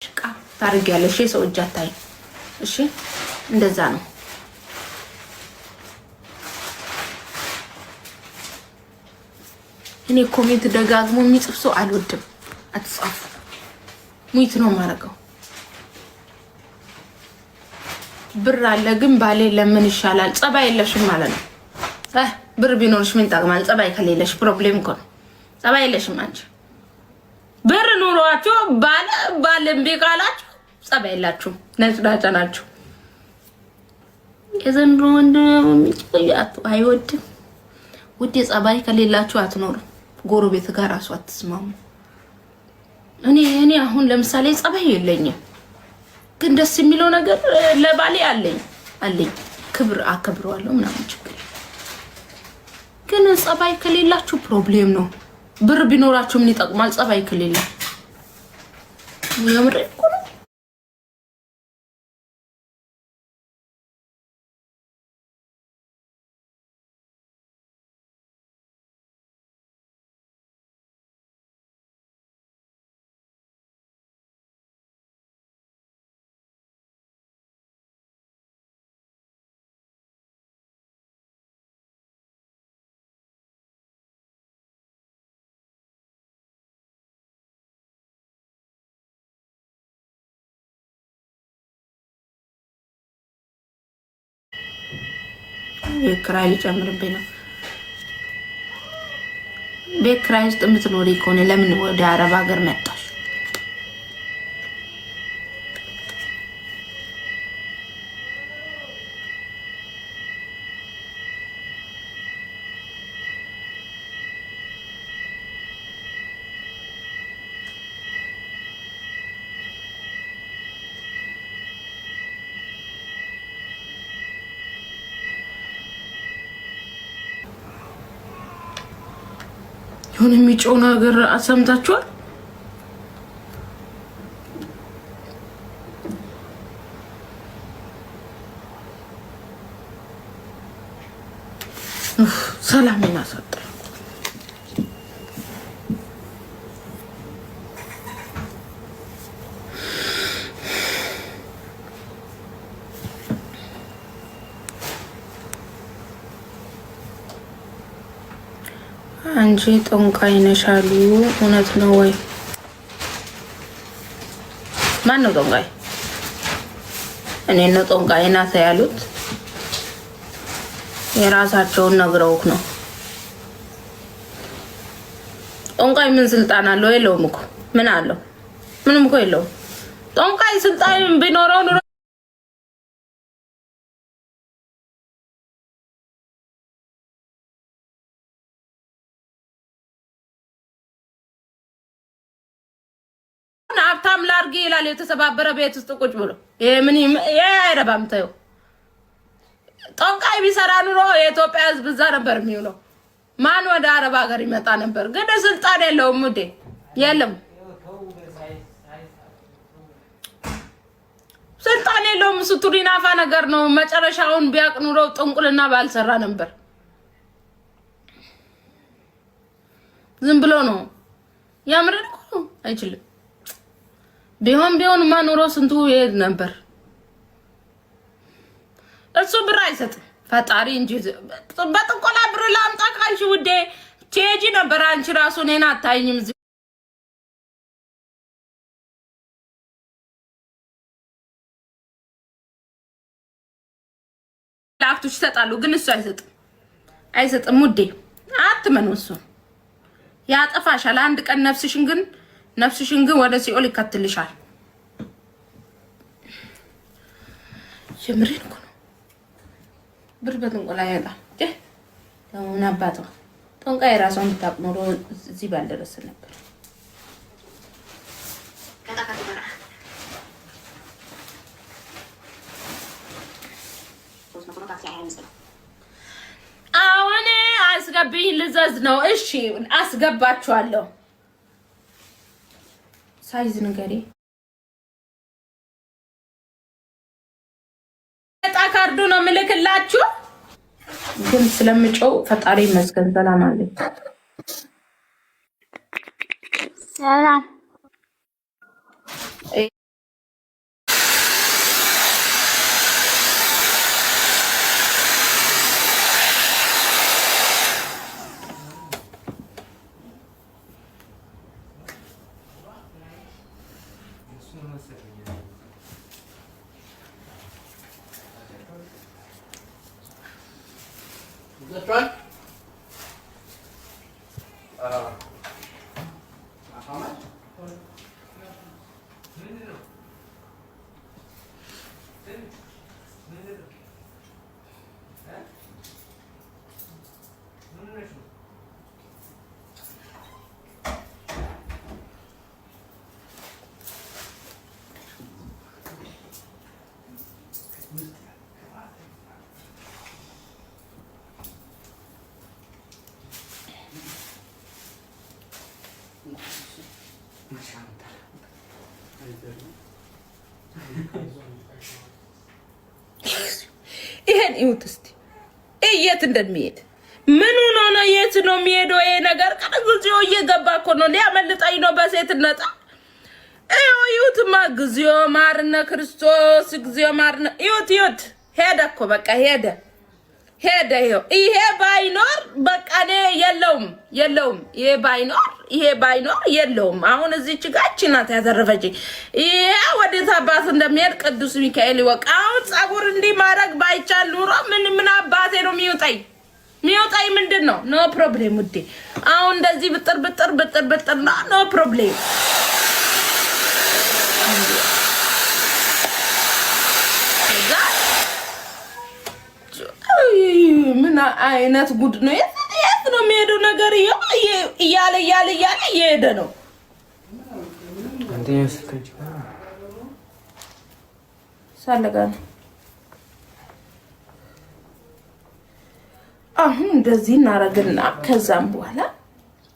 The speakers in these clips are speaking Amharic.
ሽቃ ታርጊያለሽ የሰው እጅ አታይ። እሺ እንደዛ ነው። እኔ ኮሜንት ደጋግሞ የሚጽፍ ሰው አልወድም። አትጻፉ። ሙይት ነው ማረገው። ብር አለ ግን ባሌ ለምን ይሻላል? ጸባይ የለሽም ማለት ነው። ብር ቢኖርሽ ምን ጠቅማል? ጸባይ ከሌለሽ ፕሮብሌም እኮ ነው። ጸባይ የለሽም አንቺ። ብር ኑሯችሁ ባለም ቢቃላችሁ ጸባይ የላችሁም። ነጭናጫ ናችሁ። የዘንድሮ ወንድ የሚጭያቱ አይወድም። ውዴ ጸባይ ከሌላችሁ አትኖሩ። ጎረቤት ጋር ራሱ አትስማሙ። እኔ አሁን ለምሳሌ ጸባይ የለኝም ግን ደስ የሚለው ነገር ለባሌ አለኝ ክብር አከብረዋለሁ ምናምን ችግር። ግን ጸባይ ከሌላችሁ ፕሮብሌም ነው። ብር ቢኖራችሁ ምን ይጠቅማል? ጸባይ ከሌለ የምር እኮ ነው። የክራይ ሊጨምርብኝ ነው። ቤት ክራይ ውስጥ የምትኖሪ ከሆነ ለምን ወደ አረብ ሀገር መጣሽ? የሆነ የሚጮህ ነገር አሰምታችኋል? ሰላም ይናሰጥ። አንቺ ጦንቃይ ነሽ አሉ። እውነት ነው ወይ? ማን ነው ጦንቃይ? እኔ ነው ጦንቃይ ናት ያሉት? የራሳቸውን ነግረውክ ነው። ጦንቃይ ምን ስልጣን አለው? የለውም እኮ። ምን አለው? ምንም እኮ የለውም። ጦንቃይ ስልጣን ቢኖረው ኑሮ ሀብታም ላርጊ ይላል የተሰባበረ ቤት ውስጥ ቁጭ ብሎ። ይሄ አይረባም። ተይው። ጦንቃይ ቢሰራ ኑሮ የኢትዮጵያ ሕዝብ እዛ ነበር የሚውለው። ማን ወደ አረብ ሀገር ይመጣ ነበር? ግን ስልጣን የለውም ውዴ፣ የለም ስልጣን የለውም። እሱ ቱሪናፋ ነገር ነው። መጨረሻውን ቢያቅ ኑሮ ጥንቁልና ባልሰራ ነበር። ዝም ብሎ ነው ያምረን እኮ አይችልም። ቢሆን ማኖሮ ስንቱ ይሄድ ነበር። እሱ ብር አይሰጥም ፈጣሪ እንጂ በጥቆላ ብር ላምጣ ካልሽ ውዴ ቼጂ ነበር። አንቺ ራሱ እኔን አታይኝም። ላክቶች ይሰጣሉ ግን እሱ አይሰጥም ውዴ። አትመኑ። እሱ ያጠፋሻል አንድ ቀን ነፍስሽን ግን ወደ ሲኦል ይከትልሻል። የምሬን እኮ ነው። ብር በጥንቆላ ያጣ ለምን አባቷ ጦንቃይ ራሷን ብታውቅ ኖሮ እዚህ ባልደረሰ ነበር። አሁን አስገብኝ ልዘዝ ነው። እሺ አስገባችኋለሁ። ሳይዝ ንገሪ። ካርዱ ነው ምልክላችሁ። ግን ስለምጮው ፈጣሪ ይመስገን ሰላም አለኝ። ሰላም ይሄን ይሁት እስቲ እየት እንደሚሄድ ምን ሆኖ ነው? የት ነው የሚሄደው? ይሄ ነገር ከግዚኦ እየገባ እኮ ነው። ሊያመልጠኝ ነው በሴትነታ። ይሁትማ እግዚኦ ማርነ ክርስቶስ፣ እግዚኦ ማርነ። ይሁት ሄደ እኮ በቃ ሄደ። ይሄ ባይኖር በቃ እኔ የለውም። ይሄ ባይኖር የለውም። አሁን እዚች ጋች ናት ያተረፈችኝ። ይሄ ወዴት አባት እንደሚሄድ ቅዱስ ሚካኤል ይወቅ። አሁን ጸጉር እንዲህ ማድረግ ባይቻል ኑሮ ምን አባቴ ነው የሚውጠኝ ምንድን ነው? ኖ ፕሮብሌም ውዴ። አሁን እንደዚህ ብጥር ኖ ፕሮብሌም። ምን አይነት ጉድ ነው? የት ነው የሚሄደው ነገር? እያለ እየሄደ ነው። ሳለጋን አሁን እንደዚህ እናረግና ከዛም በኋላ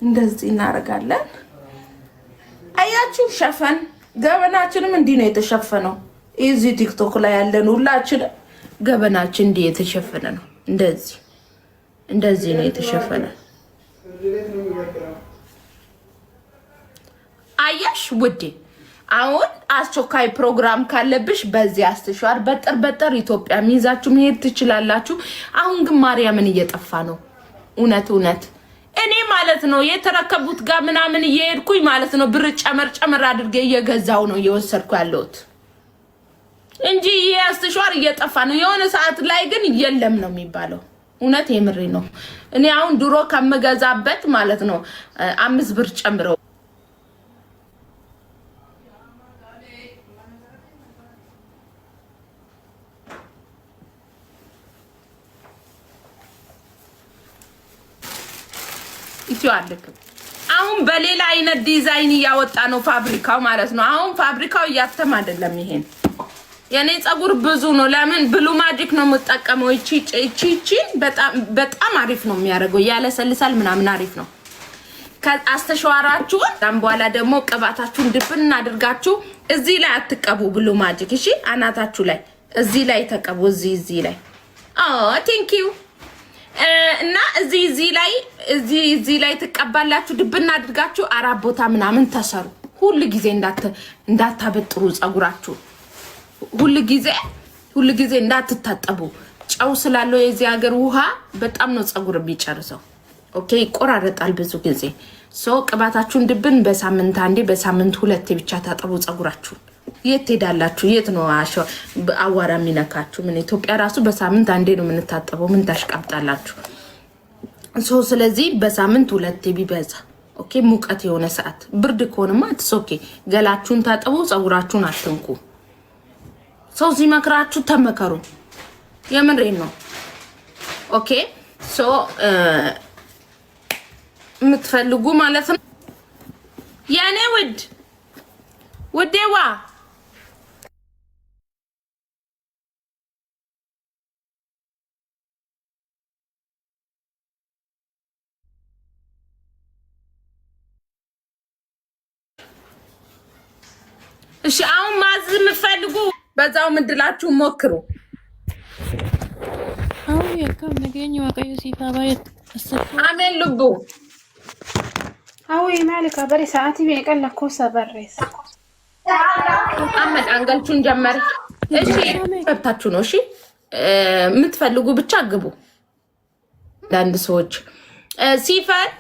እንደዚህ እናረጋለን። አያችሁ ሸፈን ገበናችንም እንዲህ ነው የተሸፈነው። እዚህ ቲክቶክ ላይ ያለን ሁላችንም ገበናችን እንዲህ የተሸፈነ ነው። እንደዚህ ነው የተሸፈነ። አያሽ ውዴ፣ አሁን አስቸኳይ ፕሮግራም ካለብሽ በዚህ አስተሻር በጠር ኢትዮጵያ ሚይዛችሁ መሄድ ትችላላችሁ። አሁን ግን ማርያምን እየጠፋ ነው። እውነት እኔ ማለት ነው የተረከቡት ጋር ምናምን እየሄድኩኝ ማለት ነው ብር ጨመር አድርጌ እየገዛው ነው እየወሰድኩ ያለሁት እንጂ ያስተሻር እየጠፋ ነው። የሆነ ሰዓት ላይ ግን የለም ነው የሚባለው። እውነት የምሬ ነው። እኔ አሁን ድሮ ከመገዛበት ማለት ነው 5 ብር ጨምረው ይቷልክ። አሁን በሌላ አይነት ዲዛይን ያወጣ ነው ፋብሪካው ማለት ነው። አሁን ፋብሪካው ያተም አይደለም። ይሄን የኔ ጸጉር ብዙ ነው። ለምን ብሉ ማጂክ ነው የምጠቀመው። እቺ በጣም አሪፍ ነው የሚያደርገው። ያለሰልሳል ምናምን አሪፍ ነው። ከአስተሻዋራችሁ ዳም በኋላ ደግሞ ቅባታችሁን ድብን አድርጋችሁ እዚህ ላይ አትቀቡ ብሉ ማጂክ። እሺ አናታችሁ ላይ እዚህ ላይ ተቀቡ። እዚህ ላይ ቴንክ ዩ እና እዚህ ላይ ትቀባላችሁ። ድብና አድርጋችሁ 4 ቦታ ምናምን ተሰሩ። ሁሉ ጊዜ እንዳታበጥሩ ጸጉራችሁ። ሁሉ ጊዜ እንዳትታጠቡ። ጨው ስላለው የዚህ ሀገር ውሃ በጣም ነው ጸጉር የሚጨርሰው። ኦኬ ይቆራረጣል ብዙ ጊዜ። ቅባታችሁን ድብን በሳምንት አንዴ በሳምንት 2 ብቻ ታጠቡ ጸጉራችሁ። የት ሄዳላችሁ? የት ነው አዋራ የሚነካችሁ? ምን ኢትዮጵያ ራሱ በሳምንት አንዴ ነው የምንታጠበው። ምን ታሽቃብጣላችሁ? ስለዚህ በሳምንት 2 ቢበዛ ኦኬ። ሙቀት የሆነ ሰዓት ብርድ ከሆነማ ኦኬ ገላችሁን ታጠቡ፣ ጸጉራችሁን አትንኩ። ሲመክራችሁ ተመከሩ። የምንሬን ነው። ኦኬ የምትፈልጉ ማለት ነው የኔ ውዴዋ እሺ አሁን ማዝ የምትፈልጉ በዛው ምድላችሁ ሞክሩ። አው የከም ነገኝ ወቀዩ ሲፋባየት አሜን ልቡ አው የማልካ በሪ ሰዓት ቢቀላ ኮሳ በረስ አመድ አንገልቹን ጀመር። እሺ ገብታችሁ ነው። እሺ የምትፈልጉ ብቻ ግቡ። አንድ ሰዎች ሲፈን